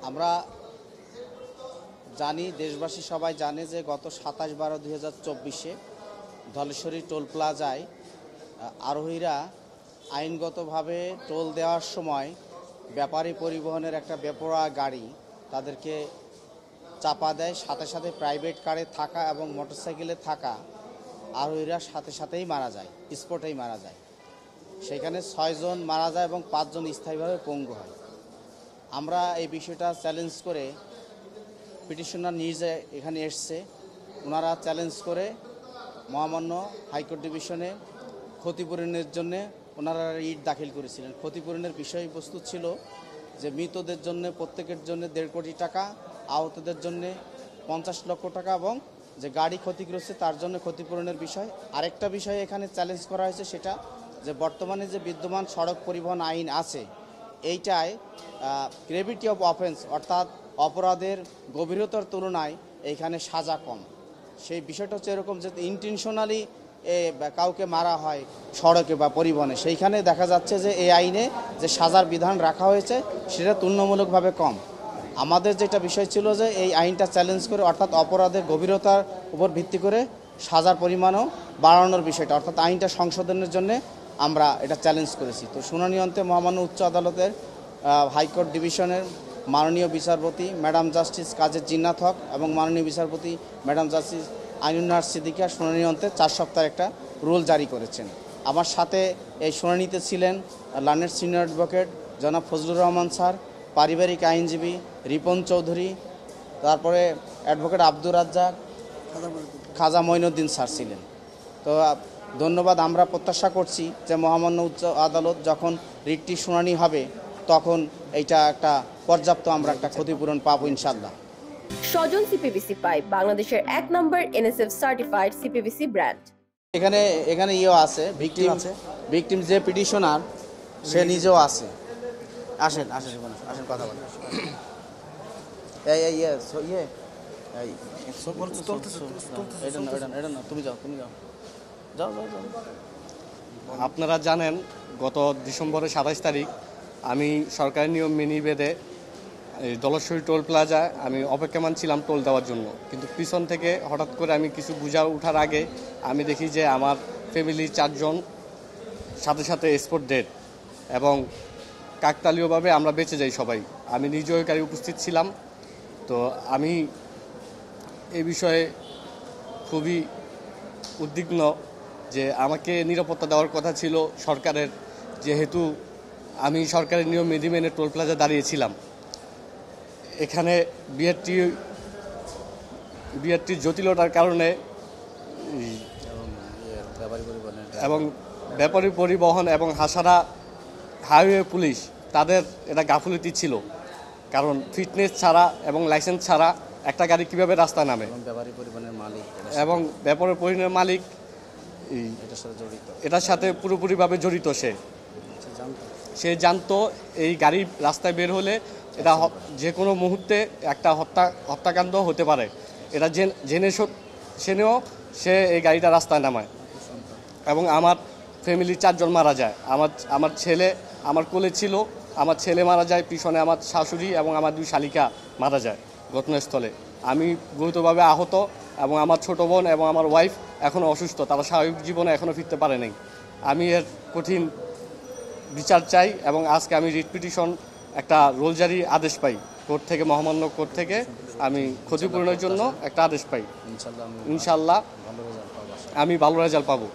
আমরা জানি, দেশবাসী সবাই জানে যে গত 27/12/2024 ধলেশ্বরী টোল প্লাজায় আরোহীরা আইনগতভাবে টোল দেওয়ার সময় ব্যাপারী পরিবহনের একটা বেপরোয়া গাড়ি তাদেরকে চাপা দেয়। সাথে সাথে প্রাইভেট কারে থাকা এবং মোটরসাইকেলে থাকা আরোহীরা সাথে সাথেই মারা যায়, স্পটেই মারা যায়। সেখানে 6 জন মারা যায় এবং 5 জন স্থায়ীভাবে পঙ্গু হয়। আমরা এই বিষয়টা চ্যালেঞ্জ করে, পিটিশনার নিজে এখানে এসছে, ওনারা চ্যালেঞ্জ করে মহামান্য হাইকোর্ট ডিভিশনে ক্ষতিপূরণের জন্য ওনারা রিট দাখিল করেছিলেন। ক্ষতিপূরণের বিষয়বস্তু ছিল যে মৃতদের জন্য প্রত্যেকের জন্য 1.5 কোটি টাকা, আহতদের জন্য 50 লক্ষ টাকা এবং যে গাড়ি ক্ষতিগ্রস্ত তার জন্য ক্ষতিপূরণের বিষয়। আরেকটা বিষয় এখানে চ্যালেঞ্জ করা হয়েছে, সেটা যে বর্তমানে যে বিদ্যমান সড়ক পরিবহন আইন আছে, এইটায় গ্রেভিটি অফ অফেন্স অর্থাৎ অপরাধের গভীরতার তুলনায় এইখানে সাজা কম। সেই বিষয়টা হচ্ছে এরকম যে ইন্টেনশনালি কাউকে মারা হয় সড়কে বা পরিবহনে, সেইখানে দেখা যাচ্ছে যে এই আইনে যে সাজার বিধান রাখা হয়েছে সেটা তুলনামূলকভাবে কম। আমাদের যেটা বিষয় ছিল যে এই আইনটা চ্যালেঞ্জ করে, অর্থাৎ অপরাধের গভীরতার উপর ভিত্তি করে সাজার পরিমাণও বাড়ানোর বিষয়টা, অর্থাৎ আইনটা সংশোধনের জন্য আমরা এটা চ্যালেঞ্জ করেছি। তো শুনানি অন্তে মহামান্য উচ্চ আদালতের হাইকোর্ট ডিভিশনের মাননীয় বিচারপতি ম্যাডাম জাস্টিস কাজী জিন্নাত হক এবং মাননীয় বিচারপতি ম্যাডাম জাস্টিস আইনুন্নাহার সিদ্দিকা শুনানি অন্তে 4 সপ্তাহের একটা রুল জারি করেছেন। আমার সাথে এই শুনানিতে ছিলেন লার্নেড সিনিয়র অ্যাডভোকেট জনাব ফজলুর রহমান স্যার, পারিবারিক আইনজীবী রিপন চৌধুরী, তারপরে অ্যাডভোকেট আব্দুর রাজ্জাক, খাজা মঈনুদ্দিন স্যার ছিলেন। তো ধন্যবাদ। আমরা প্রত্যাশা করছি যে মহামান্য উচ্চ আদালত যখন রিটটি শুনানি হবে তখন এইটা একটা পর্যাপ্ত আমরা একটা ক্ষতিপূরণ পাবো ইনশাআল্লাহ। স্বজন সিপিভিসি পাইপ বাংলাদেশের 1 নম্বর NSF সার্টিফাইড সিপিভিসি ব্র্যান্ড। এখানে ইও আছে, ভিকটিম যে পিটিশনার সে নিজেও আছে। আসেন কথা বলেন। তুমি যাও। আপনারা জানেন গত ডিসেম্বরের 27 তারিখ আমি সরকারি নিয়ম মেনে বেঁধে এই ধলেশ্বরী টোল প্লাজায় আমি অপেক্ষমান ছিলাম টোল দেওয়ার জন্য। কিন্তু পিছন থেকে হঠাৎ করে আমি কিছু বুঝা ওঠার আগে আমি দেখি যে আমার ফ্যামিলির 4 জন সাথে সাথে স্পট ডেড এবং কাকতালীয়ভাবে আমরা বেঁচে যাই সবাই। আমি নিজেও গাড়ি উপস্থিত ছিলাম। তো আমি এই বিষয়ে খুবই উদ্বিগ্ন যে আমাকে নিরাপত্তা দেওয়ার কথা ছিল সরকারের, যেহেতু আমি সরকারের নিয়ম মেনে টোল প্লাজা দাঁড়িয়েছিলাম। এখানে বিআরটির জটিলতার কারণে এবং ব্যাপারী পরিবহন এবং হাসারা হাইওয়ে পুলিশ তাদের এটা গাফিলতি ছিল, কারণ ফিটনেস ছাড়া এবং লাইসেন্স ছাড়া একটা গাড়ি কীভাবে রাস্তায় নামে, ব্যাপারী পরিবহনের মালিক এবং ব্যাপারী পরিবহনের মালিক এটার সাথে পুরোপুরিভাবে জড়িত। সে জানতো এই গাড়ি রাস্তায় বের হলে এটা যে কোনো মুহূর্তে একটা হত্যাকাণ্ড হতে পারে। এটা জেনেও সে এই গাড়িটা রাস্তায় নামায় এবং আমার ফ্যামিলির 4 জন মারা যায়। আমার ছেলে আমার কোলে ছিল, আমার ছেলে মারা যায়, পিছনে আমার শাশুড়ি এবং আমার 2 শালিকা মারা যায় ঘটনাস্থলে। আমি গুরুতরভাবে আহত এবং আমার ছোট বোন এবং আমার ওয়াইফ এখনও অসুস্থ, তারা স্বাভাবিক জীবনে এখনও ফিরতে পারে নাই। আমি এর কঠিন বিচার চাই এবং আজকে আমি রিট পিটিশন একটা রোল জারি আদেশ পাই কোর্ট থেকে, মহামান্য কোর্ট থেকে আমি ক্ষতিপূরণের জন্য একটা আদেশ পাই। ইনশাল্লাহ আমি ভালো রেজাল্ট পাবো।